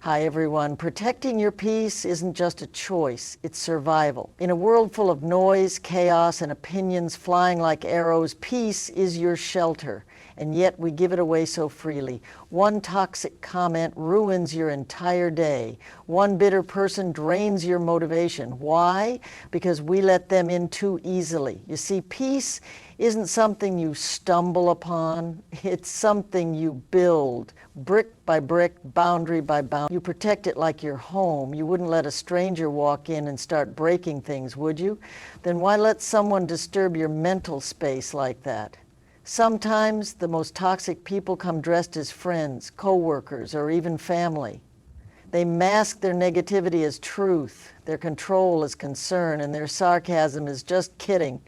Hi everyone. Protecting your peace isn't just a choice, it's survival. In a world full of noise, chaos, and opinions flying like arrows, peace is your shelter. And yet we give it away so freely. One toxic comment ruins your entire day. One bitter person drains your motivation. Why? Because we let them in too easily. You see, peace isn't something you stumble upon. It's something you build, brick by brick, boundary by boundary. You protect it like your home. You wouldn't let a stranger walk in and start breaking things, would you? Then why let someone disturb your mental space like that? Sometimes the most toxic people come dressed as friends, coworkers, or even family. They mask their negativity as truth, their control as concern, and their sarcasm as just kidding.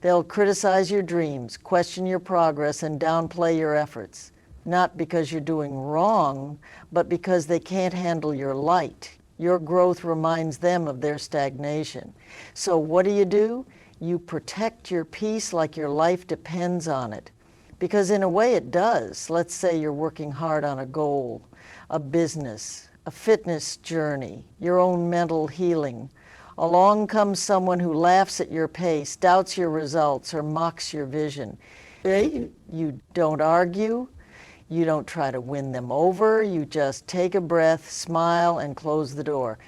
They'll criticize your dreams, question your progress, and downplay your efforts. Not because you're doing wrong, but because they can't handle your light. Your growth reminds them of their stagnation. So what do? You protect your peace like your life depends on it. Because in a way it does. Let's say you're working hard on a goal, a business, a fitness journey, your own mental healing. Along comes someone who laughs at your pace, doubts your results, or mocks your vision. You don't argue. You don't try to win them over. You just take a breath, smile, and close the door.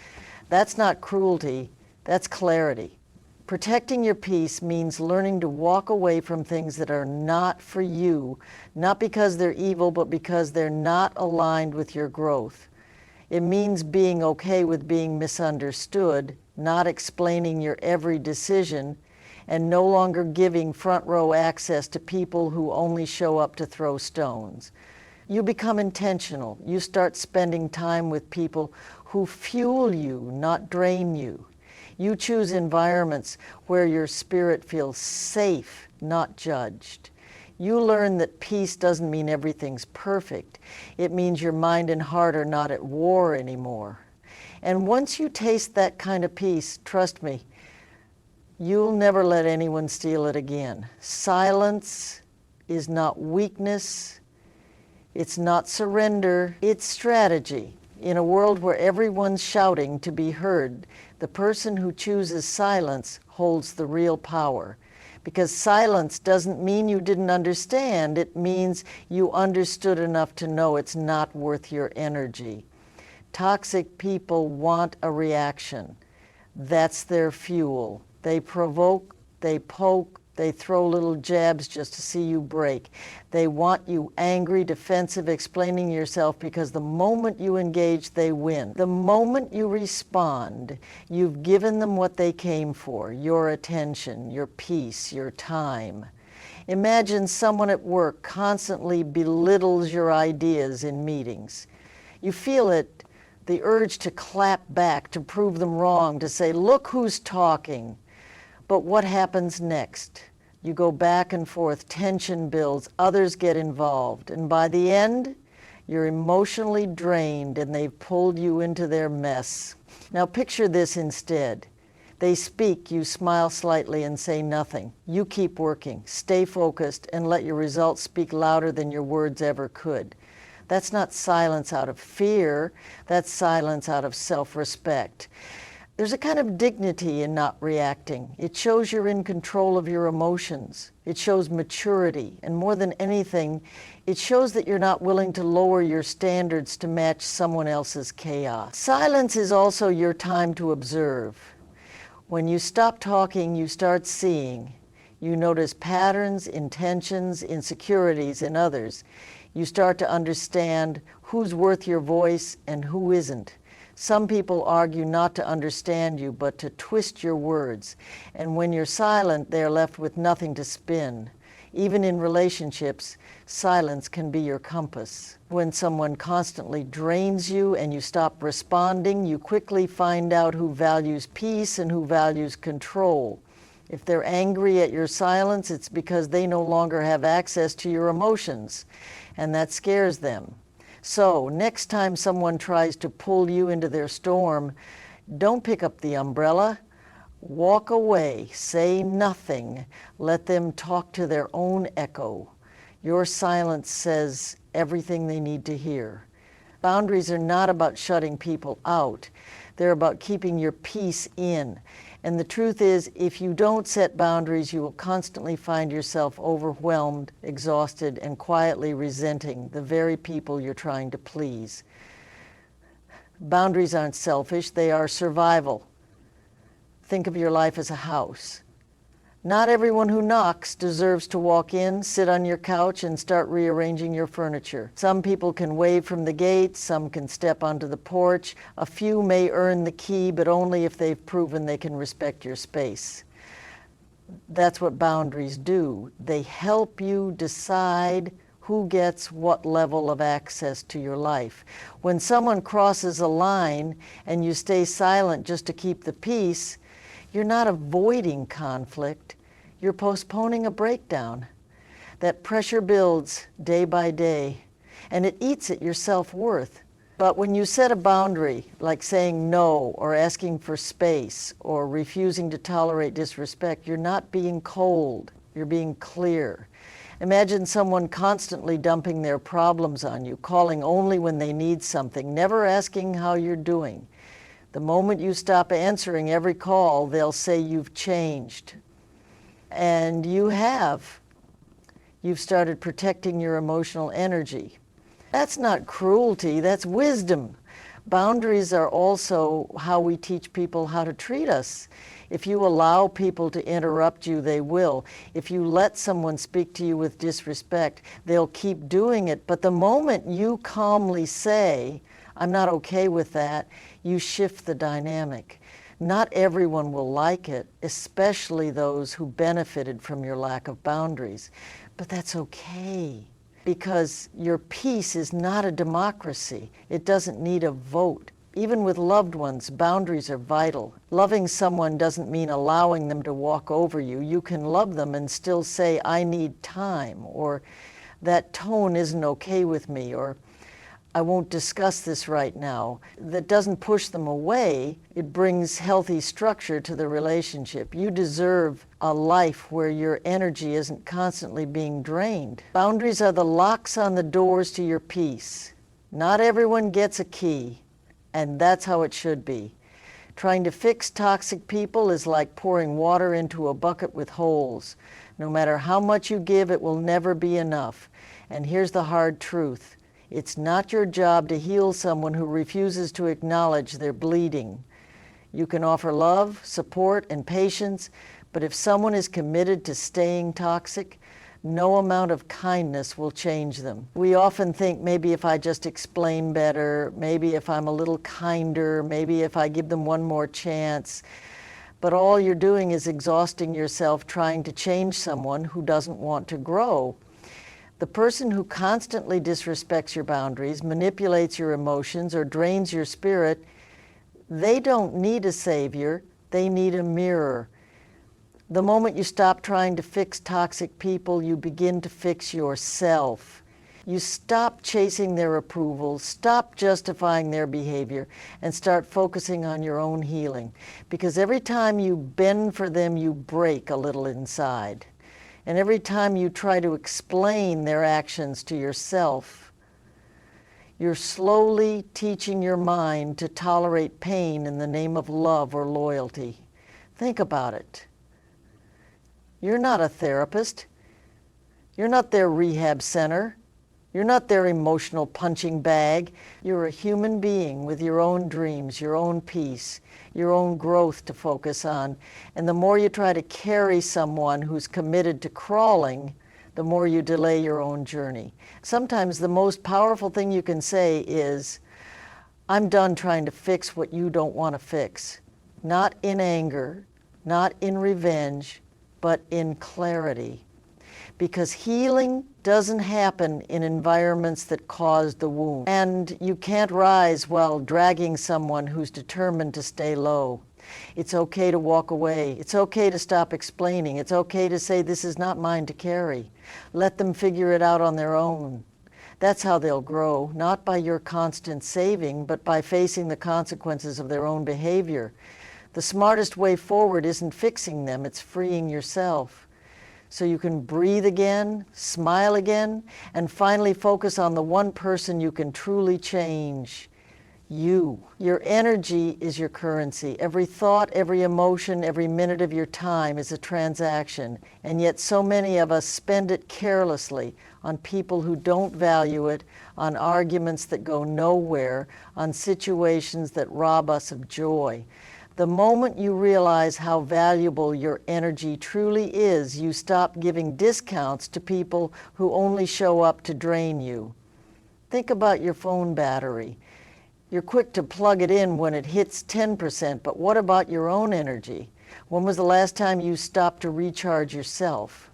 That's not cruelty. That's clarity. Protecting your peace means learning to walk away from things that are not for you, not because they're evil, but because they're not aligned with your growth. It means being okay with being misunderstood, not explaining your every decision, and no longer giving front row access to people who only show up to throw stones. You become intentional. You start spending time with people who fuel you, not drain you. You choose environments where your spirit feels safe, not judged. You learn that peace doesn't mean everything's perfect. It means your mind and heart are not at war anymore. And once you taste that kind of peace, trust me, you'll never let anyone steal it again. Silence is not weakness. It's not surrender. It's strategy. In a world where everyone's shouting to be heard, the person who chooses silence holds the real power. Because silence doesn't mean you didn't understand. It means you understood enough to know it's not worth your energy. Toxic people want a reaction. That's their fuel. They provoke, they poke, they throw little jabs just to see you break. They want you angry, defensive, explaining yourself, because the moment you engage, they win. The moment you respond, you've given them what they came for, your attention, your peace, your time. Imagine someone at work constantly belittles your ideas in meetings. You feel it, the urge to clap back, to prove them wrong, to say, look who's talking. But what happens next? You go back and forth, tension builds, others get involved, and by the end, you're emotionally drained and they've pulled you into their mess. Now picture this instead. They speak, you smile slightly and say nothing. You keep working, stay focused, and let your results speak louder than your words ever could. That's not silence out of fear, that's silence out of self-respect. There's a kind of dignity in not reacting. It shows you're in control of your emotions. It shows maturity, and more than anything, it shows that you're not willing to lower your standards to match someone else's chaos. Silence is also your time to observe. When you stop talking, you start seeing. You notice patterns, intentions, insecurities in others. You start to understand who's worth your voice and who isn't. Some people argue not to understand you, but to twist your words. And when you're silent, they're left with nothing to spin. Even in relationships, silence can be your compass. When someone constantly drains you and you stop responding, you quickly find out who values peace and who values control. If they're angry at your silence, it's because they no longer have access to your emotions, and that scares them. So, next time someone tries to pull you into their storm, don't pick up the umbrella. Walk away, say nothing, let them talk to their own echo. Your silence says everything they need to hear. Boundaries are not about shutting people out. They're about keeping your peace in. And the truth is, if you don't set boundaries, you will constantly find yourself overwhelmed, exhausted, and quietly resenting the very people you're trying to please. Boundaries aren't selfish, they are survival. Think of your life as a house. Not everyone who knocks deserves to walk in, sit on your couch, and start rearranging your furniture. Some people can wave from the gate, some can step onto the porch. A few may earn the key, but only if they've proven they can respect your space. That's what boundaries do. They help you decide who gets what level of access to your life. When someone crosses a line and you stay silent just to keep the peace, you're not avoiding conflict, you're postponing a breakdown. That pressure builds day by day, and it eats at your self-worth. But when you set a boundary, like saying no, or asking for space, or refusing to tolerate disrespect, you're not being cold, you're being clear. Imagine someone constantly dumping their problems on you, calling only when they need something, never asking how you're doing. The moment you stop answering every call, they'll say you've changed. And you have. You've started protecting your emotional energy. That's not cruelty, that's wisdom. Boundaries are also how we teach people how to treat us. If you allow people to interrupt you, they will. If you let someone speak to you with disrespect, they'll keep doing it. But the moment you calmly say, I'm not okay with that, you shift the dynamic. Not everyone will like it, especially those who benefited from your lack of boundaries. But that's okay, because your peace is not a democracy. It doesn't need a vote. Even with loved ones, boundaries are vital. Loving someone doesn't mean allowing them to walk over you. You can love them and still say, I need time, or that tone isn't okay with me, or I won't discuss this right now. That doesn't push them away. It brings healthy structure to the relationship. You deserve a life where your energy isn't constantly being drained. Boundaries are the locks on the doors to your peace. Not everyone gets a key, and that's how it should be. Trying to fix toxic people is like pouring water into a bucket with holes. No matter how much you give, it will never be enough. And here's the hard truth. It's not your job to heal someone who refuses to acknowledge they're bleeding. You can offer love, support, and patience, but if someone is committed to staying toxic, no amount of kindness will change them. We often think maybe if I just explain better, maybe if I'm a little kinder, maybe if I give them one more chance. But all you're doing is exhausting yourself trying to change someone who doesn't want to grow. The person who constantly disrespects your boundaries, manipulates your emotions, or drains your spirit, they don't need a savior, they need a mirror. The moment you stop trying to fix toxic people, you begin to fix yourself. You stop chasing their approval, stop justifying their behavior, and start focusing on your own healing. Because every time you bend for them, you break a little inside. And every time you try to explain their actions to yourself, you're slowly teaching your mind to tolerate pain in the name of love or loyalty. Think about it. You're not a therapist. You're not their rehab center. You're not their emotional punching bag. You're a human being with your own dreams, your own peace, your own growth to focus on. And the more you try to carry someone who's committed to crawling, the more you delay your own journey. Sometimes the most powerful thing you can say is, I'm done trying to fix what you don't want to fix. Not in anger, not in revenge, but in clarity. Because healing doesn't happen in environments that cause the wound. And you can't rise while dragging someone who's determined to stay low. It's okay to walk away. It's okay to stop explaining. It's okay to say, this is not mine to carry. Let them figure it out on their own. That's how they'll grow, not by your constant saving, but by facing the consequences of their own behavior. The smartest way forward isn't fixing them, it's freeing yourself. so you can breathe again, smile again, and finally focus on the one person you can truly change. You. Your energy is your currency. Every thought, every emotion, every minute of your time is a transaction, and yet so many of us spend it carelessly on people who don't value it, on arguments that go nowhere, on situations that rob us of joy. The moment you realize how valuable your energy truly is, you stop giving discounts to people who only show up to drain you. Think about your phone battery. You're quick to plug it in when it hits 10%, but what about your own energy? When was the last time you stopped to recharge yourself?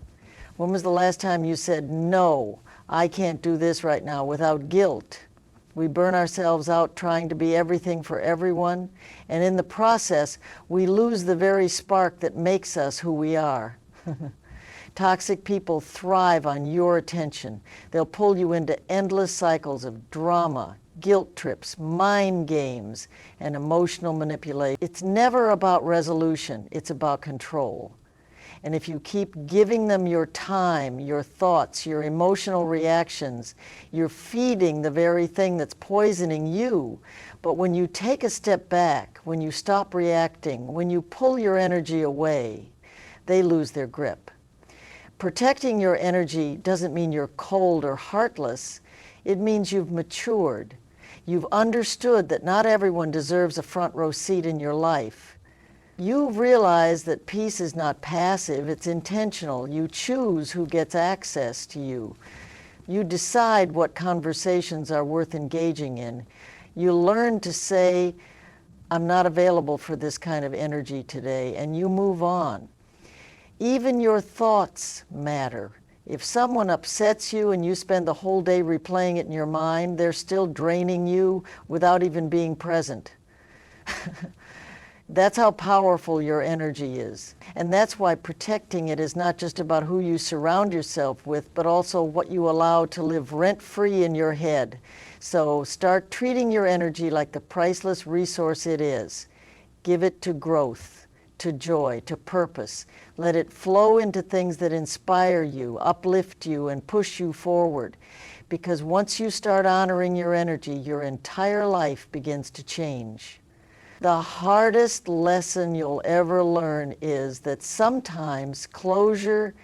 When was the last time you said, no, I can't do this right now, without guilt? We burn ourselves out trying to be everything for everyone, and in the process, we lose the very spark that makes us who we are. Toxic people thrive on your attention. They'll pull you into endless cycles of drama, guilt trips, mind games, and emotional manipulation. It's never about resolution, it's about control. And if you keep giving them your time, your thoughts, your emotional reactions, you're feeding the very thing that's poisoning you. But when you take a step back, when you stop reacting, when you pull your energy away, they lose their grip. Protecting your energy doesn't mean you're cold or heartless. It means you've matured. You've understood that not everyone deserves a front row seat in your life. You've realized that peace is not passive, it's intentional. You choose who gets access to you. You decide what conversations are worth engaging in. You learn to say, I'm not available for this kind of energy today, and you move on. Even your thoughts matter. If someone upsets you and you spend the whole day replaying it in your mind, they're still draining you without even being present. That's how powerful your energy is. And that's why protecting it is not just about who you surround yourself with, but also what you allow to live rent-free in your head. So start treating your energy like the priceless resource it is. Give it to growth, to joy, to purpose. Let it flow into things that inspire you, uplift you, and push you forward. Because once you start honoring your energy, your entire life begins to change. The hardest lesson you'll ever learn is that sometimes closure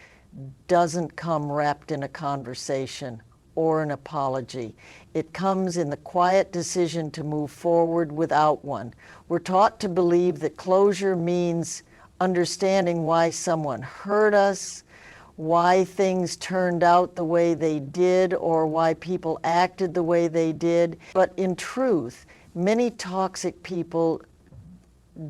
doesn't come wrapped in a conversation or an apology. It comes in the quiet decision to move forward without one. We're taught to believe that closure means understanding why someone hurt us, why things turned out the way they did, or why people acted the way they did. But in truth, many toxic people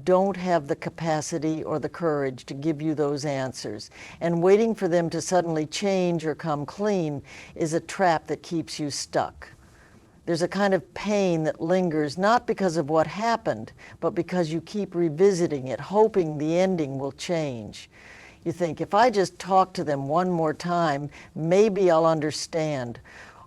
don't have the capacity or the courage to give you those answers. And waiting for them to suddenly change or come clean is a trap that keeps you stuck. There's a kind of pain that lingers, not because of what happened, but because you keep revisiting it, hoping the ending will change. You think, if I just talk to them one more time, maybe I'll understand.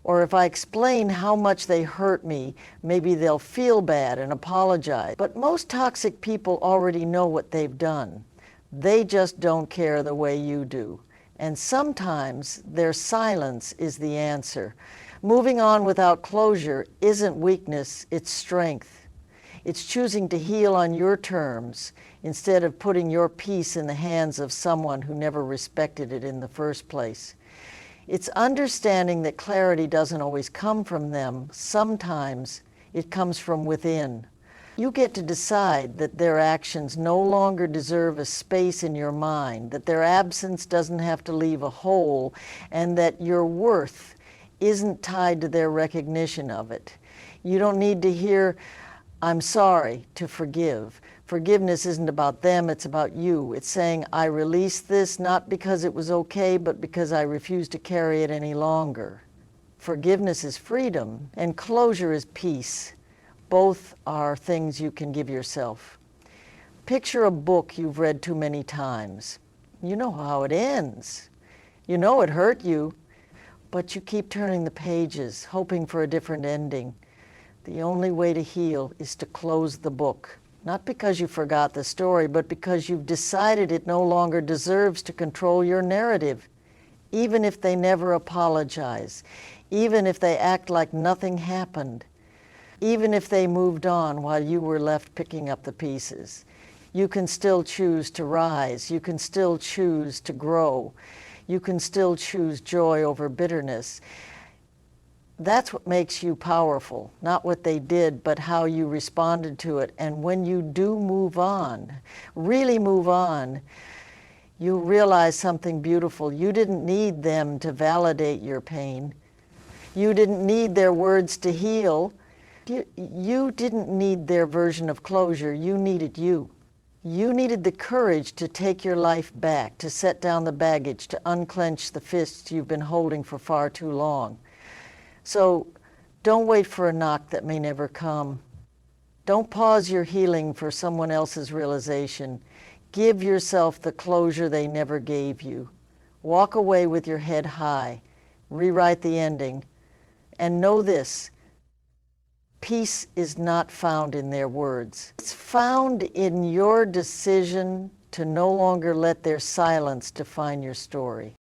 Or if I explain how much they hurt me, maybe they'll feel bad and apologize. But most toxic people already know what they've done. They just don't care the way you do. And sometimes their silence is the answer. Moving on without closure isn't weakness, it's strength. It's choosing to heal on your terms instead of putting your peace in the hands of someone who never respected it in the first place. It's understanding that clarity doesn't always come from them. Sometimes it comes from within. You get to decide that their actions no longer deserve a space in your mind, that their absence doesn't have to leave a hole, and that your worth isn't tied to their recognition of it. You don't need to hear, I'm sorry, to forgive. Forgiveness isn't about them, it's about you. It's saying, I release this not because it was okay, but because I refuse to carry it any longer. Forgiveness is freedom, and closure is peace. Both are things you can give yourself. Picture a book you've read too many times. You know how it ends. You know it hurt you, but you keep turning the pages, hoping for a different ending. The only way to heal is to close the book. Not because you forgot the story, but because you've decided it no longer deserves to control your narrative, even if they never apologize, even if they act like nothing happened, even if they moved on while you were left picking up the pieces. You can still choose to rise. You can still choose to grow. You can still choose joy over bitterness. That's what makes you powerful, not what they did, but how you responded to it. And when you do move on, really move on, you realize something beautiful. You didn't need them to validate your pain. You didn't need their words to heal. You didn't need their version of closure. You needed you. You needed the courage to take your life back, to set down the baggage, to unclench the fists you've been holding for far too long. So don't wait for a knock that may never come. Don't pause your healing for someone else's realization. Give yourself the closure they never gave you. Walk away with your head high. Rewrite the ending. And know this: peace is not found in their words. It's found in your decision to no longer let their silence define your story.